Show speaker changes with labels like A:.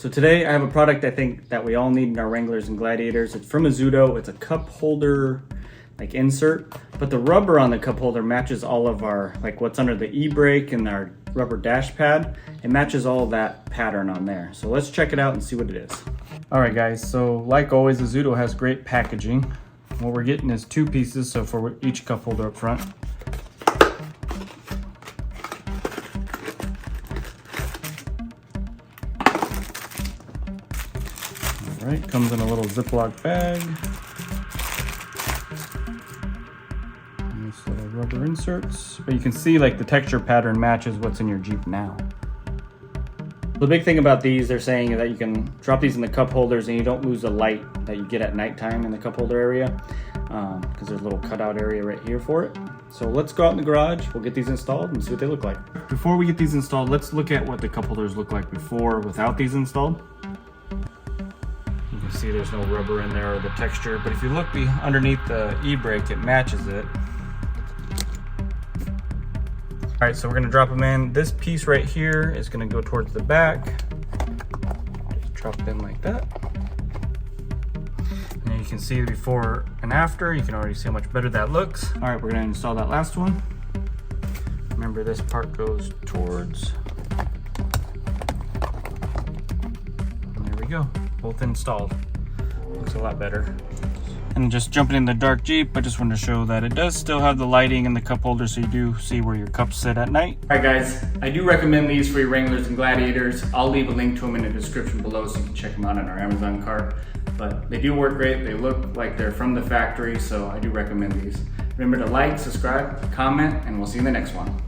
A: So today I have a product I think that we all need in our Wranglers and Gladiators. It's from AZUTO. It's a cup holder like insert, but the rubber on the cup holder matches all of our, like what's under the e-brake and our rubber dash pad. It matches all of that pattern on there. So let's check it out and see what it is. All right guys, so like always, AZUTO has great packaging. What we're getting is two pieces, so for each cup holder up front. All right, comes in a little Ziploc bag. Nice little rubber inserts. But you can see like the texture pattern matches what's in your Jeep now. The big thing about these, they're saying that you can drop these in the cup holders and you don't lose the light that you get at nighttime in the cup holder area, because there's a little cutout area right here for it. So let's go out in the garage, we'll get these installed and see what they look like. Before we get these installed, let's look at what the cup holders look like before without these installed. You can see there's no rubber in there or the texture, but if you look underneath the e-brake, it matches it. All right, so we're gonna drop them in. This piece right here is gonna go towards the back. Just drop it in like that. And you can see the before and after. You can already see how much better that looks. All right, we're gonna install that last one. Remember, this part goes towards. And there we go, both installed. Looks a lot better. And just jumping in the dark Jeep, I just wanted to show that it does still have the lighting in the cup holder, so you do see where your cups sit at night. All right guys, I do recommend these for your Wranglers and Gladiators. I'll leave a link to them in the description below so you can check them out on our Amazon cart. But they do work great, they look like they're from the factory, so I do recommend these. Remember to like, subscribe, comment, and we'll see you in the next one.